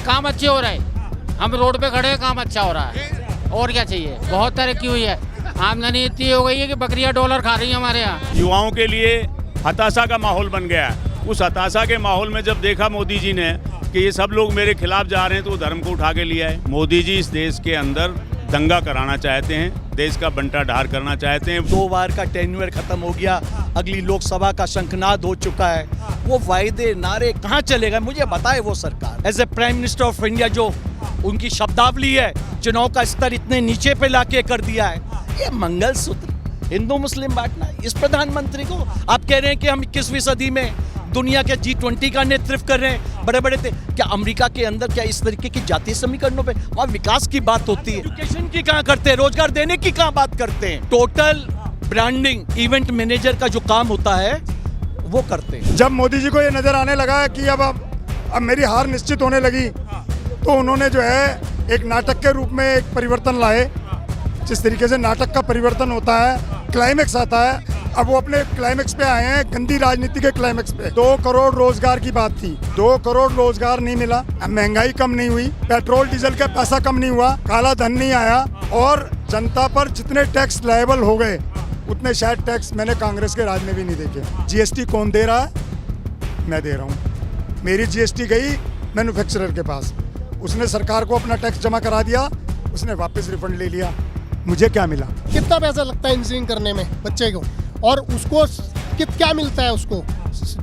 काम अच्छे हो रहा है, हम रोड पे खड़े हैं, काम अच्छा हो रहा है, और क्या चाहिए। बहुत तरक्की हुई है, आमदनी इतनी हो गई है कि बकरियां डॉलर खा रही है हमारे यहाँ। युवाओं के लिए हताशा का माहौल बन गया है। उस हताशा के माहौल में जब देखा मोदी जी ने कि ये सब लोग मेरे खिलाफ जा रहे हैं, तो वो धर्म को उठा के लिया है। मोदी जी इस देश के अंदर दंगा कराना चाहते हैं, देश का बंटा ढार करना चाहते हैं। 2 बार का टेन्योर खत्म हो गया, अगली लोकसभा का शंखनाद हो चुका है। वो वायदे नारे कहाँ चले गए, मुझे बताए वो सरकार। As a prime minister of India जो उनकी शब्दावली है, चुनाव का स्तर इतने नीचे पे लाके कर दिया है। ये मंगलसूत्र हिंदू मुस्लिम बांटना, इस प्रधानमंत्री को आप कह रहे हैं कि हम 21वीं सदी में दुनिया के G20 का नेतृत्व कर रहे हैं। बड़े बड़े क्या अमेरिका के अंदर क्या इस तरीके की जातीय समीकरणों पे वहाँ विकास की बात होती है? एजुकेशन की कहाँ करते हैं, रोजगार देने की कहाँ बात करते हैं? टोटल ब्रांडिंग इवेंट मैनेजर का जो काम होता है वो करते हैं। जब मोदी जी को ये नजर आने लगा कि अब मेरी हार निश्चित होने लगी, तो उन्होंने जो है एक नाटक के रूप में एक परिवर्तन लाए। जिस तरीके से नाटक का परिवर्तन होता है, क्लाइमेक्स आता है, अब वो अपने क्लाइमेक्स पे आए हैं, गंदी राजनीति के क्लाइमेक्स पे। 2 करोड़ रोजगार की बात थी, 2 करोड़ रोजगार नहीं मिला, महंगाई कम नहीं हुई, पेट्रोल डीजल का पैसा कम नहीं हुआ, काला धन नहीं आया, और जनता पर जितने टैक्स लायबल हो गए उतने शायद टैक्स मैंने कांग्रेस के राज में भी नहीं देखे। जीएसटी कौन दे रहा है? मैं दे रहा हूँ। मेरी जीएसटी गई मैन्युफैक्चरर के पास, उसने सरकार को अपना टैक्स जमा करा दिया, उसने वापस रिफंड ले लिया। मुझे क्या मिला? कितना पैसा लगता है इंजीनियरिंग करने में बच्चे को, और उसको क्या मिलता है? उसको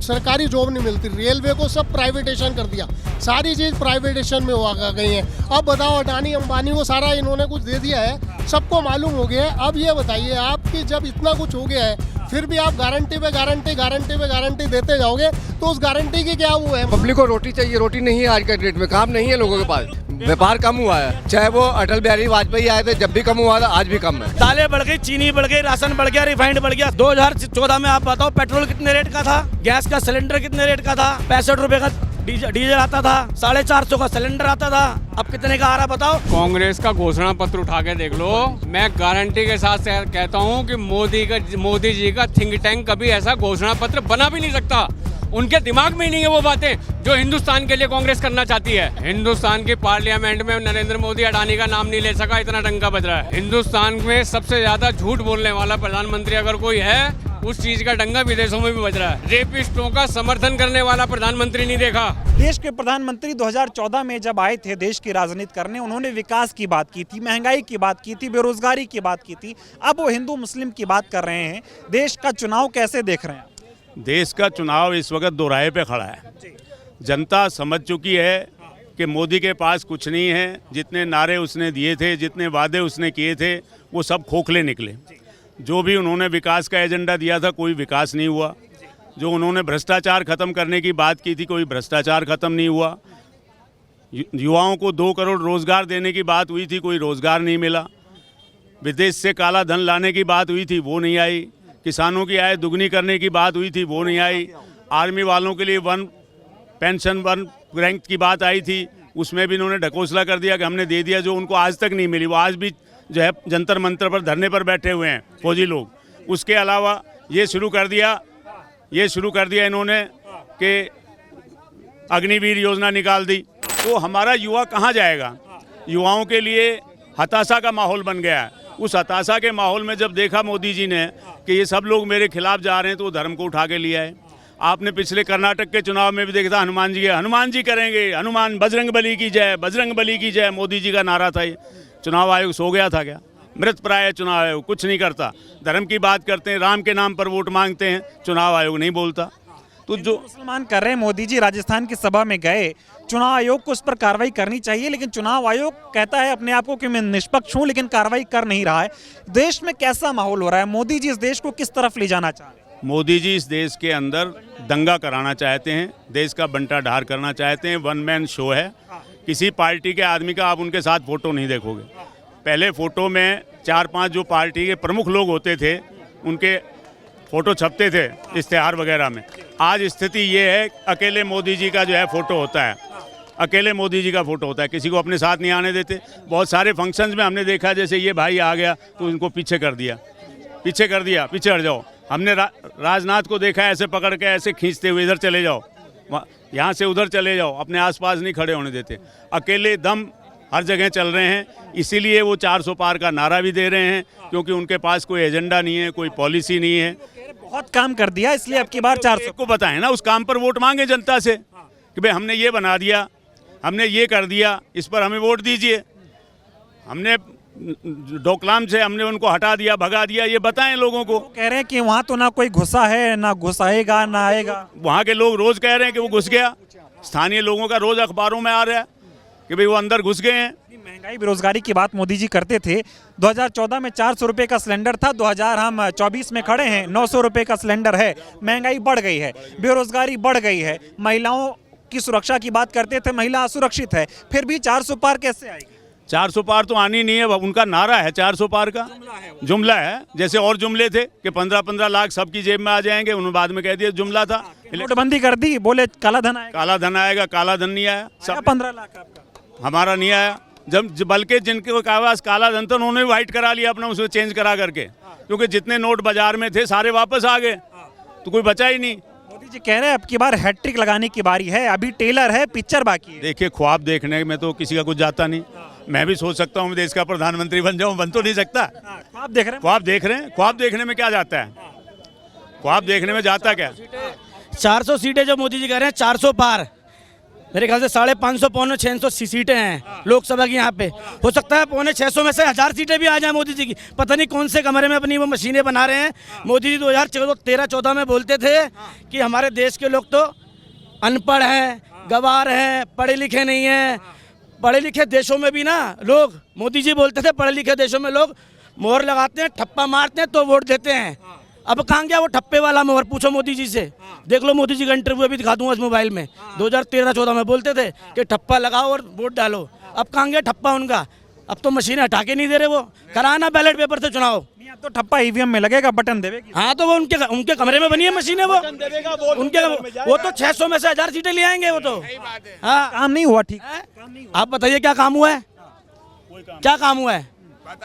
सरकारी जॉब नहीं मिलती। रेलवे को सब प्राइवेटेशन कर दिया, सारी चीज़ प्राइवेटेशन में आ गई है। अब बताओ, अडानी अंबानी को सारा इन्होंने कुछ दे दिया है, सबको मालूम हो गया है। अब ये बताइए आपकी जब इतना कुछ हो गया है, फिर भी आप गारंटी पे गारंटी देते जाओगे, तो उस गारंटी की क्या वो है? पब्लिक को रोटी चाहिए, रोटी नहीं है आज के डेट में, काम नहीं है लोगों के पास, व्यापार कम हुआ है। चाहे वो अटल बिहारी वाजपेयी आए थे, जब भी कम हुआ था, आज भी कम है। दालें बढ़ गई, चीनी बढ़ गई, राशन बढ़ गया, रिफाइंड बढ़ गया। 2014 में आप बताओ पेट्रोल कितने रेट का था, गैस का सिलेंडर कितने रेट का था? 65 रुपए का डीजल आता था, 450 का सिलेंडर आता था, अब कितने का आ रहा बताओ? कांग्रेस का घोषणा पत्र उठा के देख लो, मैं गारंटी के साथ कहता हूँ कि मोदी जी का थिंक टैंक कभी ऐसा घोषणा पत्र बना भी नहीं सकता। उनके दिमाग में ही नहीं है वो बातें जो हिंदुस्तान के लिए कांग्रेस करना चाहती है। हिंदुस्तान की पार्लियामेंट में नरेंद्र मोदी अडानी का नाम नहीं ले सका, इतना डंका बज रहा है। हिंदुस्तान में सबसे ज्यादा झूठ बोलने वाला प्रधानमंत्री अगर कोई है, उस चीज का डंगा विदेशों में भी बज रहा है। रेपिस्टों का समर्थन करने वाला प्रधानमंत्री नहीं देखा। देश के प्रधानमंत्री 2014 में जब आए थे देश की राजनीति करने, उन्होंने विकास की बात की थी, महंगाई की बात की थी, बेरोजगारी की बात की थी। अब वो हिंदू मुस्लिम की बात कर रहे हैं। देश का चुनाव कैसे देख रहे हैं? देश का चुनाव इस वक्त दोराहे पे खड़ा है। जनता समझ चुकी है कि मोदी के पास कुछ नहीं है। जितने नारे उसने दिए थे, जितने वादे उसने किए थे, वो सब खोखले निकले। जो भी उन्होंने विकास का एजेंडा दिया था, कोई विकास नहीं हुआ। जो उन्होंने भ्रष्टाचार खत्म करने की बात की थी, कोई भ्रष्टाचार खत्म नहीं हुआ। युवाओं को 2 करोड़ रोजगार देने की बात हुई थी, कोई रोजगार नहीं मिला। विदेश से काला धन लाने की बात हुई थी, वो नहीं आई। किसानों की आय दुगनी करने की बात हुई थी, वो नहीं आई। आर्मी वालों के लिए 1 पेंशन 1 रैंक की बात आई थी, उसमें भी इन्होंने ढकोसला कर दिया कि हमने दे दिया, जो उनको आज तक नहीं मिली। वो आज भी जो है जंतर मंतर पर धरने पर बैठे हुए हैं फौजी लोग। उसके अलावा ये शुरू कर दिया इन्होंने कि अग्निवीर योजना निकाल दी। तो हमारा युवा कहाँ जाएगा? युवाओं के लिए हताशा का माहौल बन गया है। उस हताशा के माहौल में जब देखा मोदी जी ने कि ये सब लोग मेरे खिलाफ जा रहे हैं, तो वो धर्म को उठा के लिया है। आपने पिछले कर्नाटक के चुनाव में भी देखा था, हनुमान जी करेंगे, हनुमान बजरंग बली की जय, बजरंग बली की जय, मोदी जी का नारा था। ये चुनाव आयोग सो गया था क्या? मृत प्राय चुनाव आयोग कुछ नहीं करता। धर्म की बात करते हैं, राम के नाम पर वोट मांगते हैं, चुनाव आयोग नहीं बोलता। तो जो मुसलमान कर रहे हैं, मोदी जी राजस्थान की सभा में गए, चुनाव आयोग को उस पर कार्रवाई करनी चाहिए, लेकिन चुनाव आयोग कहता है अपने आप को कि मैं निष्पक्ष हूं, लेकिन कार्रवाई कर नहीं रहा है। देश में कैसा माहौल हो रहा है? मोदी जी इस देश को किस तरफ ले जाना चाह रहे हैं? मोदी जी इस देश के अंदर दंगा कराना चाहते हैं, देश का बंटा ढार करना चाहते हैं। 1 मैन शो है। किसी पार्टी के आदमी का आप उनके साथ फोटो नहीं देखोगे। पहले फोटो में 4-5 जो पार्टी के प्रमुख लोग होते थे, उनके फोटो छपते थे इश्तेहार वगैरह में। आज स्थिति ये है, अकेले मोदी जी का जो है फोटो होता है, अकेले मोदी जी का फोटो होता है, किसी को अपने साथ नहीं आने देते। बहुत सारे फंक्शंस में हमने देखा, जैसे ये भाई आ गया तो इनको पीछे कर दिया, पीछे हट जाओ। हमने राजनाथ को देखा ऐसे पकड़ के ऐसे खींचते हुए, इधर चले जाओ। यहाँ से उधर चले जाओ, अपने आसपास नहीं खड़े होने देते, अकेले दम हर जगह चल रहे हैं। इसीलिए वो 400 पार का नारा भी दे रहे हैं, क्योंकि उनके पास कोई एजेंडा नहीं है, कोई पॉलिसी नहीं है। बहुत काम कर दिया इसलिए अब की बार 400 को बताएं ना, उस काम पर वोट मांगे जनता से कि भाई हमने ये बना दिया, हमने ये कर दिया, इस पर हमें वोट दीजिए। हमने डोकलाम से हमने उनको हटा दिया, भगा दिया, ये बताएं लोगों को। कह रहे हैं कि वहाँ तो ना कोई घुसा है, ना घुसाएगा, ना आएगा। वहाँ के लोग रोज कह रहे हैं कि वो घुस गया। स्थानीय लोगों का रोज अखबारों में आ रहा है कि भाई वो अंदर घुस गए हैं। महंगाई बेरोजगारी की बात मोदी जी करते थे। 2014 में 400 रुपए का सिलेंडर था, 2024 में खड़े हैं 900 रुपए का सिलेंडर है। महंगाई बढ़ गई है, बेरोजगारी बढ़ गई है। महिलाओं की सुरक्षा की बात करते थे, महिला असुरक्षित है, फिर भी 400 पार कैसे आएगी? 400 पार तो आनी नहीं है, उनका नारा है 400 पार का, जुमला है। जैसे और जुमले थे कि 15-15 लाख सबकी जेब में आ जाएंगे, उन्होंने बाद में कह दिया जुमला था। नोटबंदी कर दी, बोले काला धन आएगा। काला धन आएगा, काला धन नहीं आया। सब 15 लाख आपका, हमारा नहीं आया। जब बल्कि जिनके पास काला धन था उन्होंने व्हाइट करा लिया अपना, उसे चेंज करा करके, क्योंकि जितने नोट बाजार में थे सारे वापस आ गए, तो कोई बचा ही नहीं। मोदी जी कह रहे हैं अब की बार हैट्रिक लगाने की बारी है, अभी टेलर है, पिक्चर बाकी है। देखिए, ख्वाब देखने में तो किसी का कुछ जाता नहीं। मैं भी सोच सकता हूँ देश का प्रधानमंत्री बन जाऊँ, बन तो नहीं सकता। ख्वाब देख रहे हैं, ख्वाब देख रहे हैं। ख्वाब देखने में क्या जाता है? ख्वाब देखने में जाता क्या? 400 सीटें जो मोदी जी कह रहे हैं, 400 पार, मेरे ख्याल से 550 पौने 600 सीटें हैं लोकसभा की। यहाँ पे हो सकता है पौने 600 में से 1000 सीटें भी आ जाए मोदी जी की। पता नहीं कौन से कमरे में अपनी वो मशीनें बना रहे हैं। मोदी जी 2013-14 में बोलते थे कि हमारे देश के लोग तो अनपढ़ हैं, गंवार हैं, पढ़े लिखे नहीं हैं। पढ़े लिखे देशों में भी ना लोग, मोदी जी बोलते थे पढ़े लिखे देशों में लोग मोहर लगाते हैं, ठप्पा मारते हैं तो वोट देते हैं। अब कहाँ गया वो ठप्पे वाला मोहर? पूछो मोदी जी से, देख लो मोदी जी का इंटरव्यू अभी दिखा दूंगा इस मोबाइल में। 2013-14 में बोलते थे कि ठप्पा लगाओ और वोट डालो। अब कहाँ गया ठप्पा उनका? अब तो मशीनें हटा के नहीं दे रहे वो। कराना बैलेट पेपर से चुनाव, तो ठप्पा ईवीएम में लगेगा, बटन देवेगी। हाँ तो वो उनके कमरे में बनी है मशीनें। वो तो 600 में से 1000 सीटें ले आएंगे वो तो। हाँ, काम नहीं हुआ ठीक। आप बताइए क्या काम हुआ है? क्या काम हुआ है?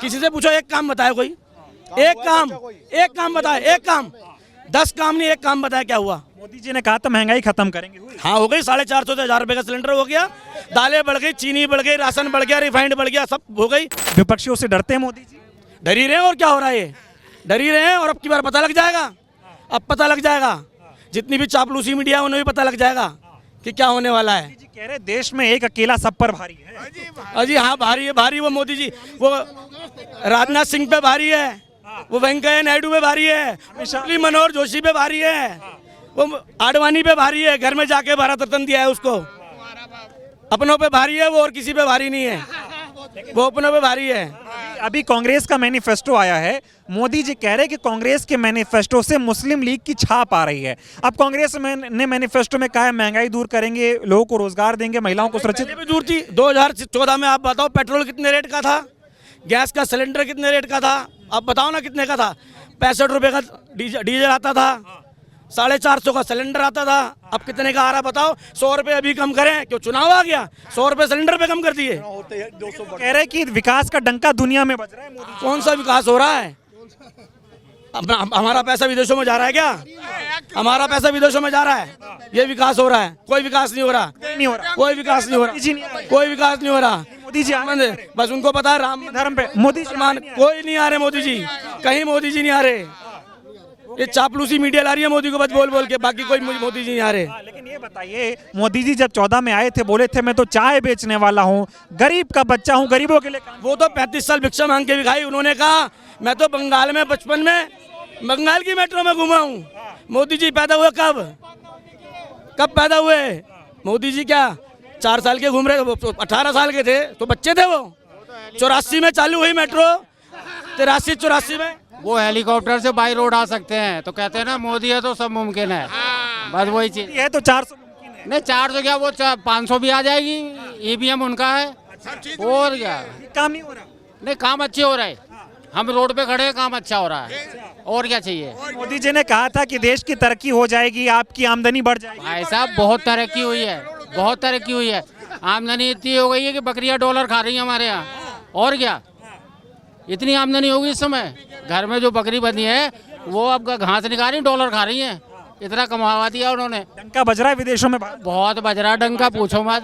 किसी से पूछो, एक काम बताए कोई, एक काम बताए, एक काम। 10 काम नहीं, एक काम बताया क्या हुआ? मोदी जी ने कहा था महंगाई खत्म करेंगे, हाँ हो गई। 450 से 1000 रुपए का सिलेंडर हो गया, दालें बढ़ गई, चीनी बढ़ गई, राशन बढ़ गया, रिफाइंड बढ़ गया, सब हो गई। विपक्षियों से डरते हैं मोदी जी? डर ही रहे हैं, और क्या हो रहा है? ये डर ही रहे हैं, और अब की बार पता लग जाएगा। अब पता लग जाएगा, जितनी भी चापलूसी मीडिया उन्हें भी पता लग जाएगा कि क्या होने वाला है। जी कह रहे देश में एक अकेला सब पर भारी है। अजी हाँ, भारी है, भारी। वो मोदी जी, वो राजनाथ सिंह पे भारी है, वो वेंकैया नायडू पे भारी है, मुरली मनोहर जोशी पे भारी है, वो आडवाणी पे भारी है, घर में जाके भारत रत्न दिया है उसको। अपनों पे भारी है वो, और किसी पे भारी नहीं है, वो अपनों पे भारी है। अभी कांग्रेस का मैनिफेस्टो आया है, मोदी जी कह रहे हैं कि कांग्रेस के मैनिफेस्टो से मुस्लिम लीग की छाप आ रही है। अब कांग्रेस ने मैनिफेस्टो में कहा है महंगाई दूर करेंगे, लोगों को रोजगार देंगे, महिलाओं को सुरक्षित। भी दूर थी। 2014 में आप बताओ पेट्रोल कितने रेट का था, गैस का सिलेंडर कितने रेट का था, आप बताओ ना कितने का था? 65 रुपए का डीजल आता था, 450 का सिलेंडर आता था। अब कितने का आ रहा बताओ? 100 रुपए अभी कम करें, क्यों चुनाव आ गया? 100 रुपए सिलेंडर पे कम कर दिए। कह रहे कि विकास का डंका दुनिया में बज रहा है। मोदी कौन सा विकास हो रहा है? हमारा पैसा विदेशों में जा रहा है क्या? हमारा पैसा विदेशों में जा रहा है, ये विकास हो रहा है? कोई विकास नहीं हो रहा, नहीं हो रहा, कोई विकास नहीं हो रहा, कोई विकास नहीं हो रहा। मोदी जी बस उनको पता है राम धर्म पे मोदी मुसलमान, कोई नहीं आ रहे मोदी जी, कहीं मोदी जी नहीं आ रहे। ये चापलूसी मीडिया ला रही है मोदी को बस बोल बोल के, बाकी कोई मोदी जी नहीं आ रहे। लेकिन ये बताइए, मोदी जी जब 14 में आए थे बोले थे मैं तो चाय बेचने वाला हूँ, गरीब का बच्चा हूँ, गरीबों के लिए काम। वो तो 35 साल भिक्षा मांग के भी खाई। उन्होंने कहा मैं तो बंगाल में बचपन में बंगाल की मेट्रो में घुमा हूँ। मोदी जी पैदा हुए कब पैदा हुए मोदी जी? क्या 4 साल के घूम रहे? 18 साल के थे तो बच्चे थे वो। 84 में चालू हुई मेट्रो, 83-84 में। वो हेलीकॉप्टर से बाई रोड आ सकते हैं, तो कहते हैं ना मोदी है तो सब मुमकिन है। बस वही चीज है, तो 400 नहीं, 400 क्या, वो 500 भी आ जाएगी। ईवीएम उनका है, और क्या काम नहीं हो रहा? नहीं, काम अच्छे हो रहे, हम रोड पे खड़े हैं, काम अच्छा हो रहा है, और क्या चाहिए? मोदी जी ने कहा था कि देश की तरक्की हो जाएगी, आपकी आमदनी बढ़ जाएगी। भाई साहब बहुत तरक्की हुई है, बहुत तरक्की हुई है। आमदनी इतनी हो गई है कि बकरियां डॉलर खा रही हैं हमारे यहाँ, और क्या इतनी आमदनी होगी इस समय। घर में जो बकरी बंधी है वो अब घास नहीं खा रही, डॉलर खा रही हैं। इतना कमावा दिया उन्होंने। डंका बज रहा है विदेशों में। बहुत बज रहा डंका, पूछो मत।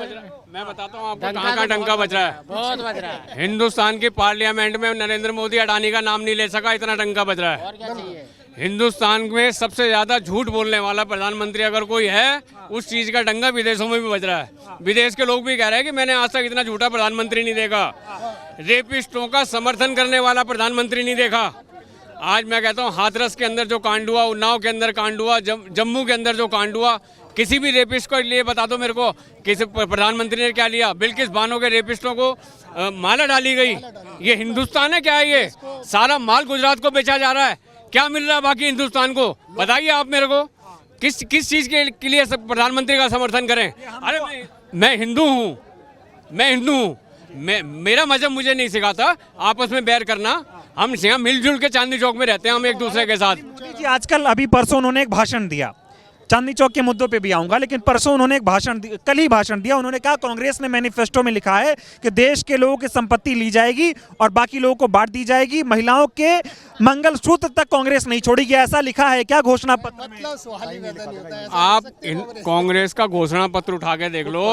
मैं बताता हूँ आपको कहाँ का डंका बज रहा है। बहुत बज रहा है। हिंदुस्तान की पार्लियामेंट में नरेंद्र मोदी अडानी का नाम नहीं ले सका, इतना डंका बज रहा है। और क्या चाहिए? हिंदुस्तान में सबसे ज्यादा झूठ बोलने वाला प्रधानमंत्री अगर कोई है, उस चीज का डंगा विदेशों में भी बज रहा है। विदेश के लोग भी कह रहे हैं कि मैंने आज तक इतना झूठा प्रधानमंत्री नहीं देखा। रेपिस्टों का समर्थन करने वाला प्रधानमंत्री नहीं देखा। आज मैं कहता हूँ हाथरस के अंदर जो कांड हुआ, उन्नाव के अंदर कांड हुआ, जम्मू के अंदर जो कांड हुआ, किसी भी रेपिस्ट को लिए बता दो मेरे को, किसी प्रधानमंत्री ने क्या लिया? बिल्किस बानो के रेपिस्टों को माला डाली गई। ये हिंदुस्तान है क्या? ये सारा माल गुजरात को बेचा जा रहा है। क्या मिल रहा है बाकी हिंदुस्तान को? बताइए आप मेरे को, किस चीज के लिए सब प्रधानमंत्री का समर्थन करें? अरे मैं हिंदू हूँ, मेरा मजहब मुझे नहीं सिखाता आपस में बैर करना। हम यहाँ मिलजुल के चांदनी चौक में रहते हैं, हम एक दूसरे के साथ। जी आजकल अभी परसों उन्होंने एक भाषण दिया, चांदनी चौक के मुद्दों पे भी आऊंगा, लेकिन परसों उन्होंने एक कल ही भाषण दिया। उन्होंने कहा कांग्रेस ने मैनिफेस्टो में लिखा है कि देश के लोगों की संपत्ति ली जाएगी और बाकी लोगों को बांट दी जाएगी, महिलाओं के मंगलसूत्र तक कांग्रेस नहीं छोड़ेगी, ऐसा लिखा है क्या घोषणा पत्र में? मतलब सवाल ही पैदा नहीं होता है। आप कांग्रेस का घोषणा पत्र उठा के देख लो।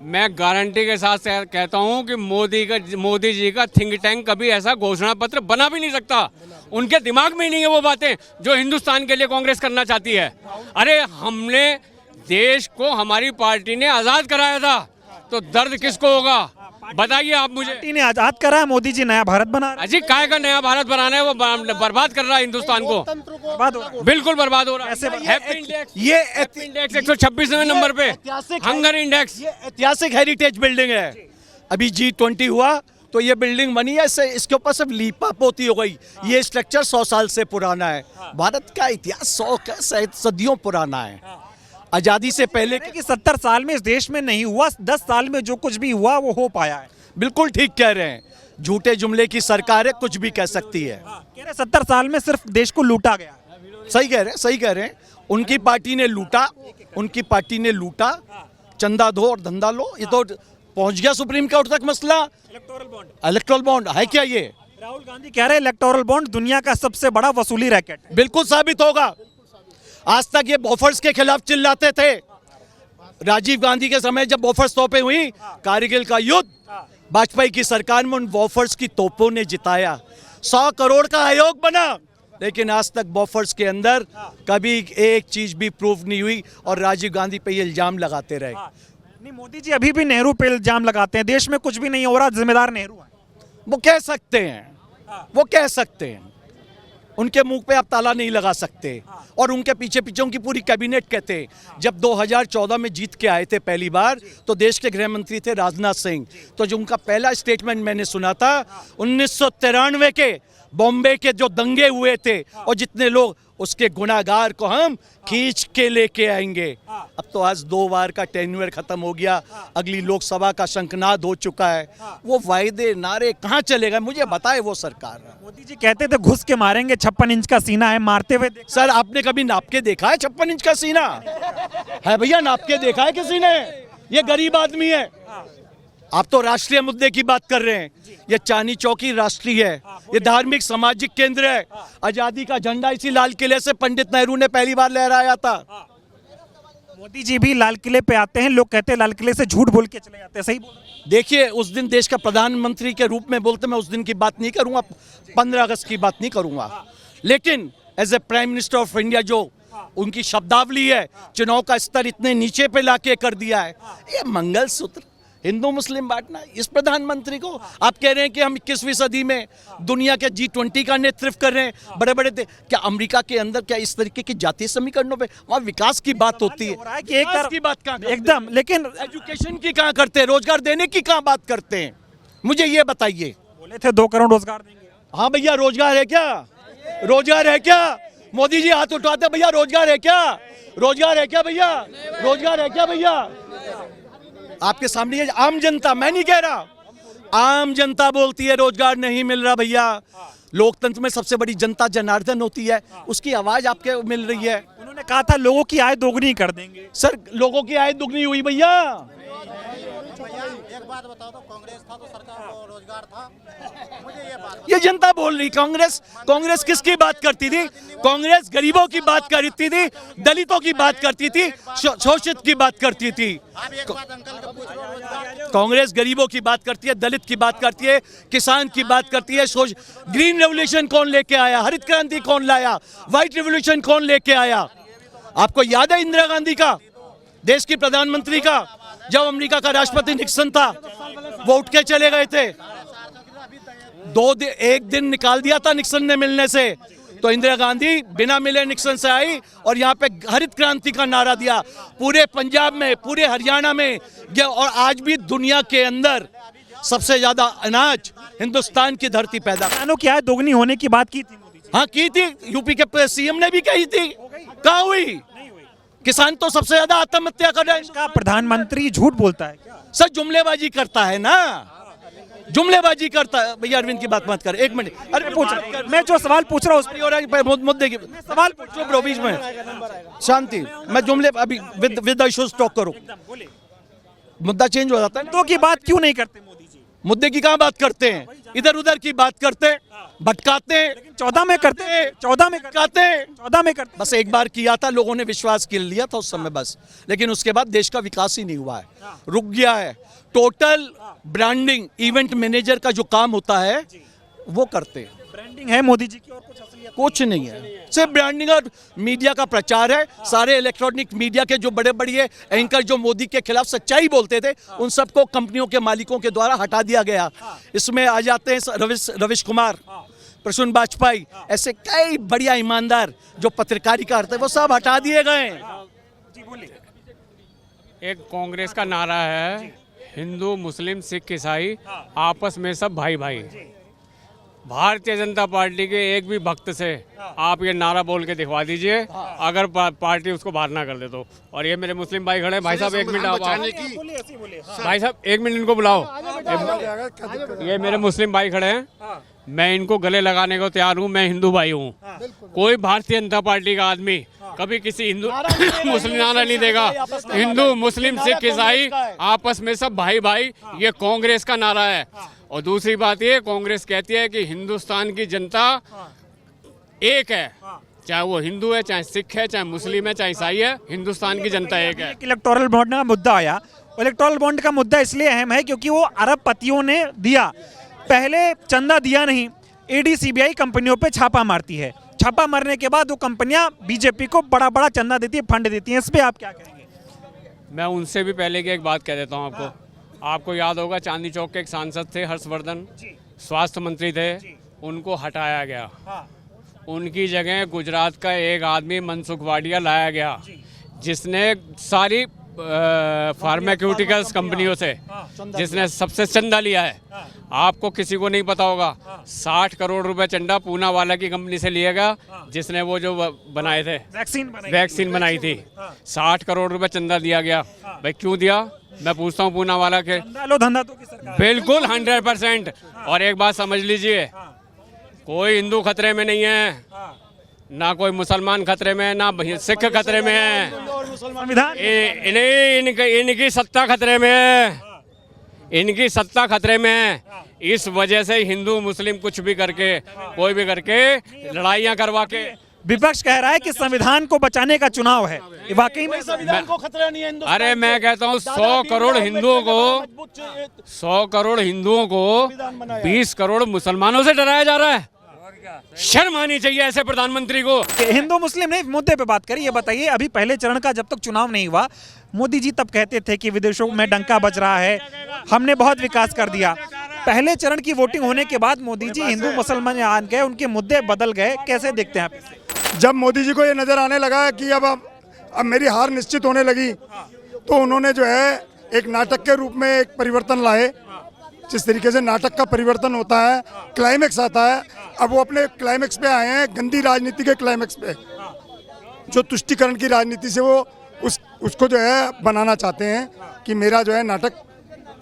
मैं गारंटी के साथ कहता हूं कि मोदी जी का थिंक टैंक कभी ऐसा घोषणा पत्र बना भी नहीं सकता। उनके दिमाग में नहीं है वो बातें जो हिंदुस्तान के लिए कांग्रेस करना चाहती है। अरे हमने देश को, हमारी पार्टी ने आजाद कराया था, तो दर्द किसको होगा? बताइए आप मुझे। पार्टी ने आजाद करा है, मोदी जी नया भारत बना रहे हैं। अजी काय का नया भारत बनाना है? वो बर्बाद कर रहा है हिंदुस्तान को, बिल्कुल बर्बाद हो रहा है। हैप्पी इंडेक्स 126वें नंबर पे, हंगर इंडेक्स। ये ऐतिहासिक हेरिटेज बिल्डिंग है। अभी G20 हुआ तो ये बिल्डिंग बनी है, इसके ऊपर सिर्फ लीपा पोती हो गई। ये स्ट्रक्चर 100 साल से पुराना है। भारत का इतिहास 100 सदियों पुराना है। आजादी से पहले कि 70 साल में इस देश में नहीं हुआ, 10 साल में जो कुछ भी हुआ वो हो पाया है। बिल्कुल ठीक कह रहे हैं। झूठे जुमले की सरकार है, कुछ भी कह सकती है। कह रहे 70 साल में सिर्फ देश को लूटा गया। सही कह रहे हैं। उनकी पार्टी ने लूटा, चंदा दो और धंधा लो। ये तो पहुंच गया सुप्रीम कोर्ट तक मसला। इलेक्टोरल बॉन्ड है क्या? ये राहुल गांधी कह रहे इलेक्टोरल बॉन्ड दुनिया का सबसे बड़ा वसूली रैकेट। बिल्कुल साबित होगा। आज तक ये बॉफर्स के खिलाफ चिल्लाते थे। राजीव गांधी के समय जब बॉफर्स तोपें हुई, कारगिल का युद्ध, वाजपेयी की सरकार में उन बॉफर्स की तोपों ने जिताया। 100 करोड़ का आयोग बना, लेकिन आज तक बॉफर्स के अंदर कभी एक चीज भी प्रूव नहीं हुई और राजीव गांधी पे ये इल्जाम लगाते रहे। नहीं, मोदी जी अभी भी नेहरू पे इल्जाम लगाते हैं, देश में कुछ भी नहीं हो रहा, जिम्मेदार नेहरू है। वो कह सकते हैं, उनके मुंह पे आप ताला नहीं लगा सकते। और उनके पीछे उनकी पूरी कैबिनेट कहते हैं। जब 2014 में जीत के आए थे पहली बार, तो देश के गृह मंत्री थे राजनाथ सिंह। तो जो उनका पहला स्टेटमेंट मैंने सुना था, 1993 के बॉम्बे के जो दंगे हुए थे और जितने लोग, उसके गुनाहगार को हम खींच के लेके आएंगे। अब तो आज 2 बार का टेन्योर खत्म हो गया, अगली लोकसभा का शंखनाद हो चुका है। वो वायदे नारे कहाँ चले गए? मुझे बताए वो सरकार। मोदी जी कहते थे घुस के मारेंगे, 56 इंच का सीना है, मारते हुए सर आपने कभी नाप के देखा है 56 इंच का सीना है? भैया नाप के देखा है किसी ने? ये गरीब आदमी है। आप तो राष्ट्रीय मुद्दे की बात कर रहे हैं। ये चांदनी चौकी राष्ट्रीय है, ये धार्मिक सामाजिक केंद्र है। आजादी का झंडा इसी लाल किले से पंडित नेहरू ने पहली बार लहराया था। मोदी जी भी लाल किले पे आते हैं, लोग कहते हैं लाल किले से झूठ बोल के चले जाते हैं। सही बोल। देखिए, उस दिन देश का प्रधानमंत्री के रूप में बोलते, मैं उस दिन की बात नहीं करूंगा, 15 अगस्त की बात नहीं करूंगा, लेकिन as a prime minister of India जो उनकी शब्दावली है, चुनाव का स्तर इतने नीचे पे लाके कर दिया है। ये मंगलसूत्र हिंदू मुस्लिम बांटना, इस प्रधानमंत्री को आप कह रहे हैं कि हम 21वीं सदी में दुनिया के G20 का नेतृत्व कर रहे हैं। बड़े बड़े क्या अमेरिका के अंदर क्या इस तरीके की जातीय समीकरणों पे वहाँ विकास की बात होती है? कि एक तरफ की बात कहाँ एकदम, लेकिन एजुकेशन की कहाँ करते हैं? रोजगार देने की कहाँ बात करते हैं? मुझे ये बताइए। बोले थे 2 करोड़ रोजगार देंगे। हाँ भैया, रोजगार है क्या? रोजगार है क्या? मोदी जी हाथ उठाते, भैया रोजगार है क्या? रोजगार है क्या भैया? रोजगार है क्या भैया? आपके सामने ये आम जनता, मैं नहीं कह रहा, आम जनता बोलती है रोजगार नहीं मिल रहा भैया। लोकतंत्र में सबसे बड़ी जनता जनार्दन होती है, उसकी आवाज आपके मिल रही है। उन्होंने कहा था लोगों की आय दोगुनी कर देंगे। सर लोगों की आय दुगनी हुई भैया, एक बात बताओ तो कांग्रेस था तो सरकार को रोजगार था, मुझे ये बात ये जनता बोल रही। कांग्रेस किसकी बात करती थी? कांग्रेस गरीबों की बात करती थी, दलितों की बात करती थी, शोषित की बात करती थी। आप एक बात अंकल को पूछ लो, रोजगार कांग्रेस गरीबों की बात करती है, दलित की बात करती है, किसान की बात करती है। ग्रीन रेवोल्यूशन कौन लेके आया? हरित क्रांति कौन लाया? व्हाइट रेवोल्यूशन कौन लेके आया? आपको याद है इंदिरा गांधी का, देश की प्रधानमंत्री का, जब अमेरिका का राष्ट्रपति निक्सन था, वो उठ के चले गए थे। एक दिन निकाल दिया था निक्सन ने मिलने से, तो इंदिरा गांधी बिना मिले निक्सन से आई और यहाँ पे हरित क्रांति का नारा दिया। पूरे पंजाब में, पूरे हरियाणा में, और आज भी दुनिया के अंदर सबसे ज्यादा अनाज हिंदुस्तान की धरती पैदा। किसानों की आय दोगुनी होने की बात की थी मोदी जी। हाँ की थी, यूपी के सीएम ने भी कही थी, कहाँ हुई? किसान तो सबसे ज्यादा आत्महत्या कर रहे हैं। का प्रधानमंत्री झूठ बोलता है क्या? सर जुमलेबाजी करता है ना, जुमलेबाजी करता है। भैया अरविंद की बात मत कर, एक मिनट। अरे मैं जो सवाल पूछ रहा हूँ मुद्दे की सवाल पूछो बीच में, शांति। मैं जुमले अभी विद इश्यूज टॉक करो, मुद्दा चेंज हो जाता है। तो की बात क्यों नहीं करते मोदी जी? मुद्दे की कहाँ बात करते हैं? इधर उधर की बात करते हैं, भटकाते हैं। 14 में करते हैं, 14 में भटकाते हैं, 14 में करते। बस एक बार किया था, लोगों ने विश्वास कर लिया था उस समय बस, लेकिन उसके बाद देश का विकास ही नहीं हुआ है, रुक गया है। टोटल ब्रांडिंग, इवेंट मैनेजर का जो काम होता है वो करते हैं। ब्रांडिंग है मोदी जी की और कुछ असलियत कुछ नहीं है, सिर्फ ब्रांडिंग और मीडिया का प्रचार है। सारे इलेक्ट्रॉनिक मीडिया के जो बड़े बड़े एंकर जो मोदी के खिलाफ सच्चाई बोलते थे, उन सबको कंपनियों के मालिकों के द्वारा हटा दिया गया। इसमें आ जाते हैं रविश कुमार, प्रसून वाजपेयी, ऐसे कई बढ़िया ईमानदार जो पत्रकारिता करते हैं, वो सब हटा दिए गए। एक कांग्रेस का नारा है, हिंदू मुस्लिम सिख ईसाई आपस में सब भाई भाई। भारतीय जनता पार्टी के एक भी भक्त से आप ये नारा बोल के दिखवा दीजिए, अगर पार्टी उसको बाहर ना कर दे तो। और ये मेरे मुस्लिम भाई खड़े हैं, भाई साहब एक मिनट आप, भाई साहब एक मिनट इनको बुलाओ। ये मेरे मुस्लिम भाई खड़े हैं, मैं इनको गले लगाने को तैयार हूँ, मैं हिंदू भाई हूँ। कोई भारतीय जनता पार्टी का आदमी कभी किसी हिंदू मुस्लिम नारा नहीं देगा। हिंदू मुस्लिम सिख ईसाई आपस में सब भाई भाई, ये कांग्रेस का नारा है। और दूसरी बात ये, कांग्रेस कहती है कि हिंदुस्तान की जनता एक है, चाहे वो हिंदू है, चाहे सिख है, चाहे मुस्लिम है, चाहे ईसाई है, हिंदुस्तान की जनता एक है। इलेक्टोरल बॉन्ड का मुद्दा आया। इलेक्टोरल बॉन्ड का मुद्दा इसलिए अहम है क्योंकि वो अरबपतियों ने दिया, पहले चंदा दिया नहीं। ईडी सीबीआई कंपनियों पे छापा मारती है, छापा मारने के बाद वो कंपनियां बीजेपी को बड़ा बड़ा चंदा देती है, फंड देती हैं। इस पे आप क्या कहेंगे? मैं उनसे भी पहले की एक बात कह देता हूँ आपको। आपको याद होगा चांदनी चौक के एक सांसद थे हर्षवर्धन, स्वास्थ्य मंत्री थे, उनको हटाया गया। उनकी जगह गुजरात का एक आदमी मनसुख वाडिया लाया गया, जिसने सारी फार्मास्यूटिकल्स कंपनियों से जिसने सबसे चंदा लिया है। आपको किसी को नहीं पता होगा, 60 करोड़ रुपए चंदा पूना वाला की कंपनी से लिया गया, जिसने वो जो बनाए थे वैक्सीन बनाई थी। 60 करोड़ रुपए चंदा दिया गया। भाई क्यों दिया? मैं पूछता हूँ पूना वाला के। धंधा तो की सरकार बिल्कुल 100%। और एक बात समझ लीजिए, कोई हिंदू खतरे में नहीं है, ना कोई मुसलमान खतरे में, ना सिख खतरे में है, इनकी सत्ता खतरे में है, इनकी सत्ता खतरे में है। इस वजह से हिंदू मुस्लिम कुछ भी करके, कोई भी करके लड़ाइयाँ करवा के। विपक्ष कह रहा है कि संविधान को बचाने का चुनाव है, वाकई में संविधान को खतरा नहीं है। अरे मैं कहता हूँ 100 करोड़ हिंदुओं को 100 करोड़ हिंदुओं को 20 करोड़ मुसलमानों से डराया जा रहा है। शर्म आनी चाहिए ऐसे प्रधानमंत्री को। हिंदू मुस्लिम नहीं, मुद्दे पे बात करें। ये बताइए, अभी पहले चरण का जब तक चुनाव नहीं हुआ, मोदी जी तब कहते थे कि विदेशों में डंका बज रहा है, हमने बहुत विकास कर दिया। पहले चरण की वोटिंग होने के बाद मोदी जी हिंदू मुसलमान आन गए, उनके मुद्दे बदल गए। कैसे देखते हैं आप? जब मोदी जी को ये नजर आने लगा कि अब मेरी हार निश्चित होने लगी, तो उन्होंने जो है एक नाटक के रूप में एक परिवर्तन लाए। जिस तरीके से नाटक का परिवर्तन होता है, क्लाइमेक्स आता है, अब वो अपने क्लाइमेक्स पे आए हैं, गंदी राजनीति के क्लाइमेक्स पे, जो तुष्टीकरण की राजनीति से वो उसको जो है बनाना चाहते हैं कि मेरा जो है नाटक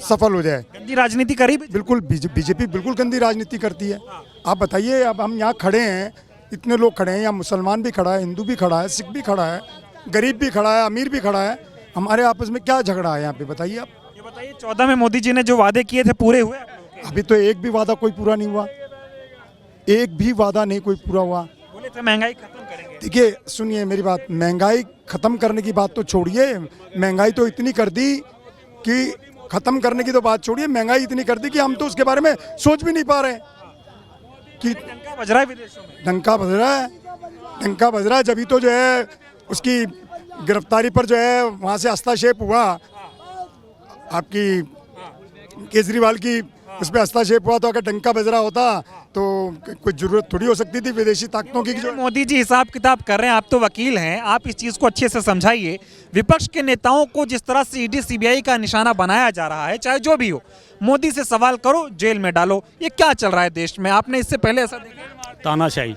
सफल हो जाए। गंदी राजनीति करी? बिल्कुल, बीजेपी बिल्कुल गंदी राजनीति करती है। आप बताइए, अब हम यहाँ खड़े हैं, इतने लोग खड़े हैं, यहाँ मुसलमान भी खड़ा है, हिंदू भी खड़ा है, सिख भी खड़ा है, गरीब भी खड़ा है, अमीर भी खड़ा है, हमारे आपस में क्या झगड़ा है यहाँ पे? बताइए आप। बताइए 14 में मोदी जी ने जो वादे किए थे पूरे हुए? अभी तो एक भी वादा कोई पूरा नहीं हुआ, एक भी वादा नहीं कोई पूरा हुआ। बोले थे महंगाई खत्म करेंगे। देखिए सुनिए मेरी बात, महंगाई खत्म करने की बात तो छोड़िए, महंगाई तो इतनी कर दी कि खत्म करने की तो बात छोड़िए, महंगाई इतनी कर दी कि हम तो उसके बारे में सोच भी नहीं पा रहे कि डंका बज रहा है विदेशों में। डंका बज रहा है, डंका बज रहा है। जब तो जो है उसकी गिरफ्तारी पर जो है वहाँ से हस्तक्षेप हुआ, आपकी केजरीवाल की उस पर हस्तक्षेप हुआ, तो अगर डंका बज रहा होता तो कोई जरूरत थोड़ी हो सकती थी विदेशी ताकतों की। जो मोदी जी हिसाब किताब कर रहे हैं, आप तो वकील हैं, आप इस चीज़ को अच्छे से समझाइए। विपक्ष के नेताओं को जिस तरह से ईडी सीबीआई का निशाना बनाया जा रहा है, चाहे जो भी हो, मोदी से सवाल करो जेल में डालो, ये क्या चल रहा है देश में? आपने इससे पहले ऐसा देखा? तानाशाही,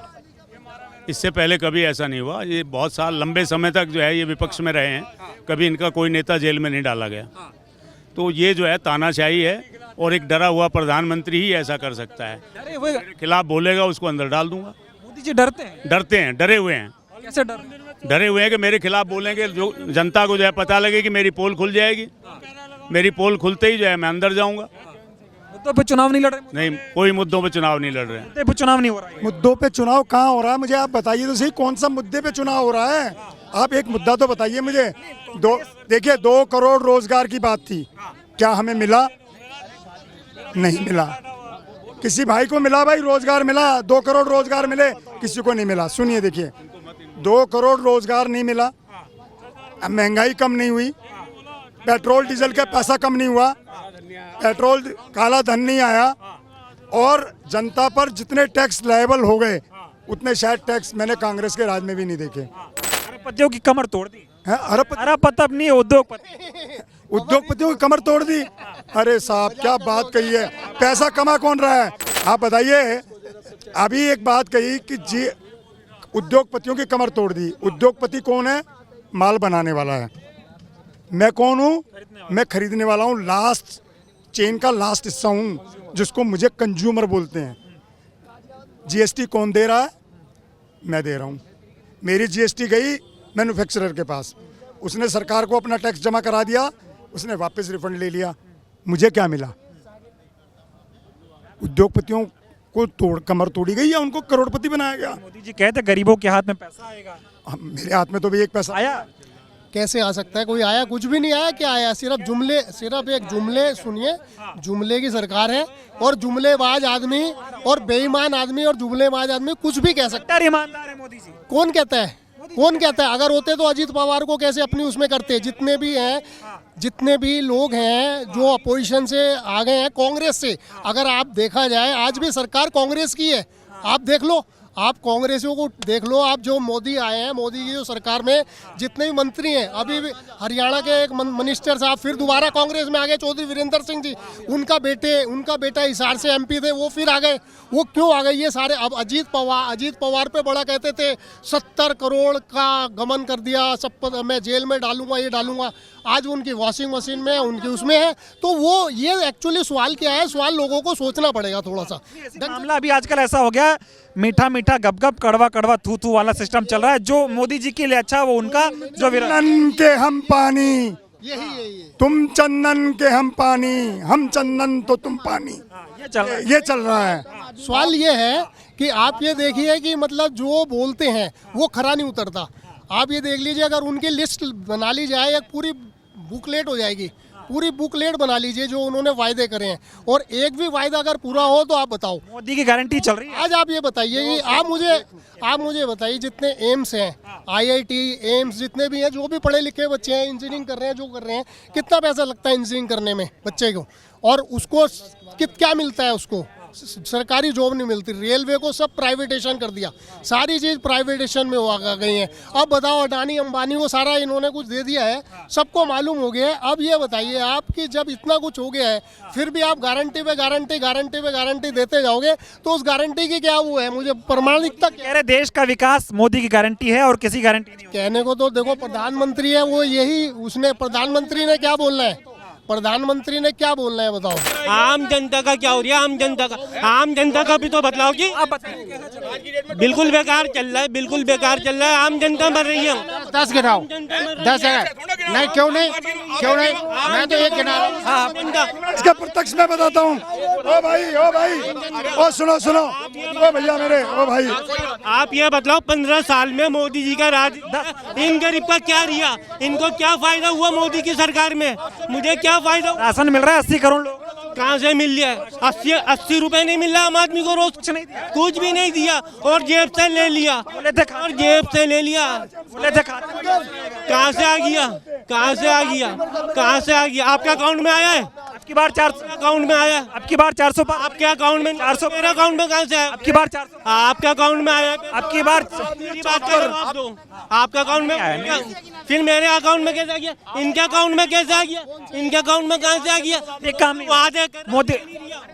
इससे पहले कभी ऐसा नहीं हुआ। ये बहुत साल लंबे समय तक जो है ये विपक्ष में रहे हैं, कभी इनका कोई नेता जेल में नहीं डाला गया। तो ये जो है तानाशाही है, और एक डरा हुआ प्रधानमंत्री ही ऐसा कर सकता है। डरे हुए मेरे खिलाफ बोलेगा उसको अंदर डाल दूंगा। मोदी जी डरते हैं? डरते हैं, डरे हुए हैं। कैसे डर? डरे हुए हैं कि मेरे खिलाफ बोलेंगे, जो जनता को जो है पता लगे कि मेरी पोल खुल जाएगी, मेरी पोल खुलते ही जो है मैं अंदर जाऊंगा। मुद्दों पे चुनाव नहीं लड़ रहे? नहीं, कोई मुद्दों पे चुनाव नहीं लड़ रहे हैं। मुद्दे पे चुनाव नहीं हो रहा है। मुद्दों पे चुनाव कहाँ हो रहा है, मुझे आप बताइए तो सही, कौन सा मुद्दे पे चुनाव हो रहा है? आप एक मुद्दा तो बताइए मुझे। देखिए 2 करोड़ रोजगार की बात थी, क्या हमें मिला? नहीं मिला। किसी भाई को मिला भाई रोजगार मिला? 2 करोड़ रोजगार मिले, किसी को नहीं मिला। सुनिए देखिए, 2 करोड़ रोजगार नहीं मिला, महंगाई कम नहीं हुई, पेट्रोल डीजल का पैसा कम नहीं हुआ, पेट्रोल काला धन नहीं आया, और जनता पर जितने टैक्स लायबल हो गए उतने शायद टैक्स मैंने कांग्रेस के राज में भी नहीं देखे। अरबपतियों की कमर तोड़ दी। अरबपति नहीं, उद्योगपति, उद्योगपतियों की कमर तोड़ दी। अरे साहब क्या बात कही है, पैसा कमा कौन रहा है? आप बताइए। अभी एक बात कही कि जी उद्योगपतियों की कमर तोड़ दी। उद्योगपति कौन है? माल बनाने वाला है। मैं कौन हूँ? मैं खरीदने वाला हूँ, लास्ट चेन का लास्ट हिस्सा हूँ, जिसको मुझे कंज्यूमर बोलते हैं। जीएसटी कौन दे रहा है? मैं दे रहा हूँ। मेरी जीएसटी गई मैन्युफैक्चरर के पास, उसने सरकार को अपना टैक्स जमा करा दिया, उसने वापस रिफंड ले लिया। मुझे क्या मिला? उद्योगपतियों को कमर तोड़ी गई या उनको करोड़पति बनाया गया? मोदी जी कहते गरीबों के हाथ में पैसा आएगा। मेरे हाथ में तो भी एक पैसा आया। कैसे आ सकता है? कोई आया? कुछ भी नहीं आया। क्या आया? सिर्फ जुमले, सिर्फ एक जुमले। सुनिए, जुमले की सरकार है, और जुमलेबाज आदमी और बेईमान आदमी और जुमलेबाज आदमी कुछ भी कह सकता है। ईमानदार है मोदी जी। कौन कहता है? कौन कहता है? अगर होते तो अजीत पवार को कैसे अपनी उसमें करते? जितने भी हैं, जितने भी लोग हैं जो अपोजिशन से आ गए हैं कांग्रेस से, अगर आप देखा जाए आज भी सरकार कांग्रेस की है। आप देख लो, आप कांग्रेसियों को देख लो, आप जो मोदी आए हैं, मोदी की जो सरकार में जितने भी मंत्री हैं, अभी भी हरियाणा के एक मिनिस्टर साहब फिर दोबारा कांग्रेस में आ गए, चौधरी वीरेंद्र सिंह जी। उनका बेटा हिसार से एमपी थे, वो फिर आ गए। वो क्यों आ गए? ये सारे। अब अजीत पवार पे बड़ा कहते थे 70 करोड़ का गमन कर दिया, सब मैं जेल में डालूंगा, ये डालूंगा। आज उनकी वॉशिंग मशीन में, उनकी उसमें है। तो वो ये एक्चुअली सवाल क्या है? सवाल लोगों को सोचना पड़ेगा थोड़ा सा। मामला अभी आजकल ऐसा हो गया, मीठा मीठा गप गप, कड़वा कड़वा थू थू वाला सिस्टम चल रहा है। जो मोदी जी के लिए अच्छा वो उनका, जो चंदन के हम पानी, यही तुम चंदन के हम पानी, हम चंदन तो तुम पानी, ये चल रहा है। सवाल ये है कि आप ये देखिए कि मतलब जो बोलते हैं वो खरा नहीं उतरता। आप ये देख लीजिए, अगर उनकी लिस्ट बना ली जाए, एक पूरी बुकलेट हो जाएगी, पूरी बुकलेट बना लीजिए जो उन्होंने वायदे करे हैं, और एक भी वायदा अगर पूरा हो तो आप बताओ। मोदी की गारंटी चल रही है। आज आप ये बताइए कि आप मुझे बताइए, जितने एम्स हैं, आईआईटी, एम्स, जितने भी हैं, जो भी पढ़े लिखे बच्चे हैं, इंजीनियरिंग कर रहे हैं, जो कर रहे हैं, कितना पैसा लगता है इंजीनियरिंग करने में बच्चे को? और उसको क्या मिलता है? उसको सरकारी जॉब नहीं मिलती। रेलवे को सब प्राइवेटेशन कर दिया, सारी चीज़ प्राइवेटेशन में आ गई है। अब बताओ, अडानी अंबानी को सारा इन्होंने कुछ दे दिया है, सबको मालूम हो गया है। अब ये बताइए आप कि जब इतना कुछ हो गया है, फिर भी आप गारंटी पे गारंटी देते जाओगे, तो उस गारंटी की क्या वो है? मुझे प्रमाणिकता कह रहे देश का विकास मोदी की गारंटी है और किसी गारंटी नहीं। कहने को तो देखो, प्रधानमंत्री है वो, यही उसने, प्रधानमंत्री ने क्या बोलना है? प्रधानमंत्री ने क्या बोलना है बताओ। आम जनता का क्या हो रहा है? आम जनता का भी तो बदलाव की। बिल्कुल बेकार चल रहा है, बिल्कुल बेकार चल रहा है। आम जनता मर रही है। 10 गिनाओ, 10 जगह नहीं, क्यों नहीं, मैं तो एक गिना रहा हूँ। इसका प्रत्यक्ष मैं बताता हूँ। ओ भाई, ओ सुनो, ओ भैया मेरे, ओ भाई, आप ये बताओ 15 साल में मोदी जी का राज, इन गरीब का क्या रिया? इनको क्या फायदा हुआ मोदी की सरकार में? मुझे क्या फायदा? राशन मिल रहा है 80 करोड़ लोग, कहाँ से मिल रहा है? 80 रुपए नहीं मिल रहा आम आदमी को रोज। कुछ भी नहीं दिया और जेब से ले लिया, और जेब से ले लिया। कहाँ से आ गया? कहाँ से आ गया? कहाँ से आ गया? आपके अकाउंट में आया है? आपकी बार 400 अकाउंट में आया? आपकी बार 400 आपके अकाउंट में 400? मेरे अकाउंट में कहाँ से आया? आपकी बार 400 आपके अकाउंट में आया? आपकी बार मेरी बात का जवाब दो। आपके अकाउंट में, फिर मेरे अकाउंट में कैसे आ गया? इनके अकाउंट में कैसे आ गया? इनके अकाउंट में कहाँ से आ गया? एक काम नहीं,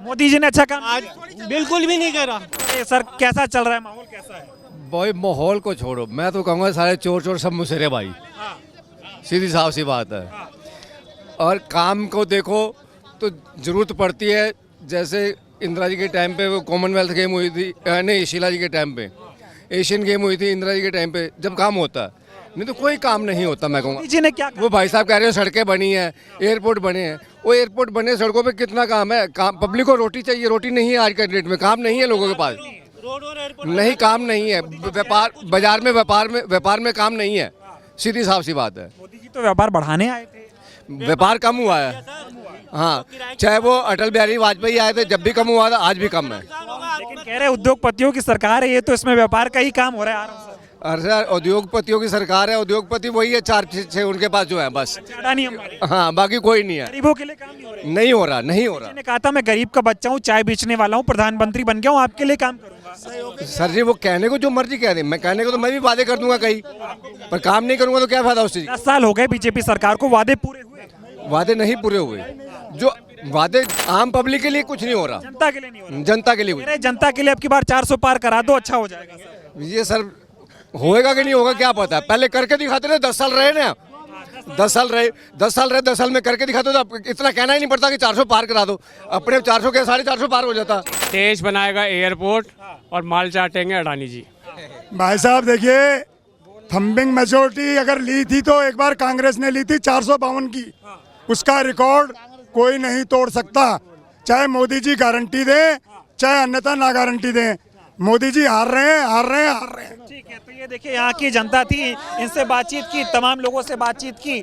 मोदी जी ने अच्छा काम आज बिल्कुल भी नहीं करा। सर कैसा चल रहा है, माहौल कैसा है? भाई माहौल को छोड़ो, मैं तो कहूँगा सारे चोर सब मुसरे भाई, सीधी साफ सी बात है। और काम को देखो तो जरूरत पड़ती है। जैसे इंदिरा जी के टाइम पे वो कॉमनवेल्थ गेम हुई थी, नहीं शीला जी के टाइम पे एशियन गेम हुई थी, इंदिरा जी के टाइम पे जब काम होता है, नहीं तो कोई काम नहीं होता। मैं कहूँगा जी ने क्या, वो भाई साहब कह रहे हो सड़कें बनी हैं, एयरपोर्ट बने हैं, वो एयरपोर्ट बने, सड़कों पे कितना काम है? काम, पब्लिक को रोटी चाहिए, रोटी नहीं है आज के डेट में, काम नहीं है लोगों के पास, नहीं काम नहीं है। व्यापार बाजार में व्यापार में काम नहीं है, सीधी साफ सी बात है। मोदी जी तो व्यापार बढ़ाने आए थे, व्यापार कम हुआ है। हाँ, चाहे वो अटल बिहारी वाजपेयी आए थे, जब भी कम हुआ था, आज भी कम है। लेकिन कह रहे उद्योगपतियों की सरकार है ये, तो इसमें व्यापार का ही काम हो रहा है आराम से। अरे उद्योगपतियों की सरकार है, उद्योगपति वही है 4-6 उनके पास जो है बस। अडानी अंबानी, हाँ, बाकी कोई नहीं है। गरीबों के लिए काम नहीं हो रहा है। नहीं हो रहा। मैंने कहा था मैं गरीब का बच्चा हूँ, चाय बेचने वाला हूँ, प्रधानमंत्री बन गया हूँ, आपके लिए काम करूंगा। सर जी वो कहने को जो मर्जी कह दे, मैं कहने को तो मैं भी वादे कर दूंगा कहीं, पर काम नहीं करूंगा तो क्या फायदा उस चीज। 10 साल हो गए बीजेपी सरकार को, वादे पूरे हुए? वादे नहीं पूरे हुए। जो वादे आम पब्लिक के लिए कुछ नहीं हो रहा, जनता के लिए नहीं हो रहा। जनता के लिए हुई। मेरे जनता के लिए अब की बार 400 पार करा दो, अच्छा हो जाएगा सर। ये सर होएगा कि नहीं होगा क्या पता है, पहले करके दिखाते ना। 10 साल रहे ना, 10 साल में करके दिखाते तो अब इतना कहना ही नहीं पड़ता कि 400 पार करा दो, अपने 400 के 450 पार हो जाता। देश बनाएगा एयरपोर्ट और माल चाटेंगे अडानी जी। भाई साहब देखिए, थम्बिंग मेजोरिटी अगर ली थी तो एक बार कांग्रेस ने ली थी 452 की, उसका रिकॉर्ड कोई नहीं तोड़ सकता। चाहे मोदी जी गारंटी दें, चाहे अन्यथा ना गारंटी दें, मोदी जी हार रहे हैं। ठीक है, तो ये देखिए यहाँ की जनता थी, इनसे बातचीत की, तमाम लोगों से बातचीत की,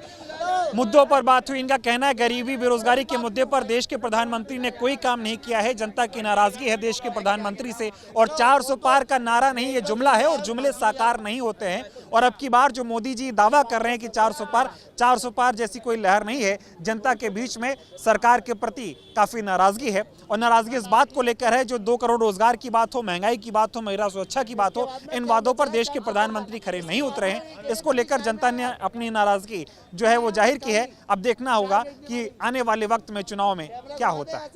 मुद्दों पर बात हुई। इनका कहना है गरीबी बेरोजगारी के मुद्दे पर देश के प्रधानमंत्री ने कोई काम नहीं किया है, जनता की नाराजगी है देश के प्रधानमंत्री से, और 400 पार का नारा नहीं, ये जुमला है और जुमले साकार नहीं होते हैं। और अब की बार जो मोदी जी दावा कर रहे हैं कि 400 पार जैसी कोई लहर नहीं है, जनता के बीच में सरकार के प्रति काफी नाराजगी है। और नाराजगी इस बात को लेकर है, जो 2 करोड़ रोजगार की बात हो, महंगाई की बात हो, महिला सुरक्षा की बात हो, इन वादों पर देश के प्रधानमंत्री खरे नहीं उतरे हैं। इसको लेकर जनता ने अपनी नाराजगी जो है वो जाहिर की है। अब देखना होगा कि आने वाले वक्त में चुनाव में क्या होता है।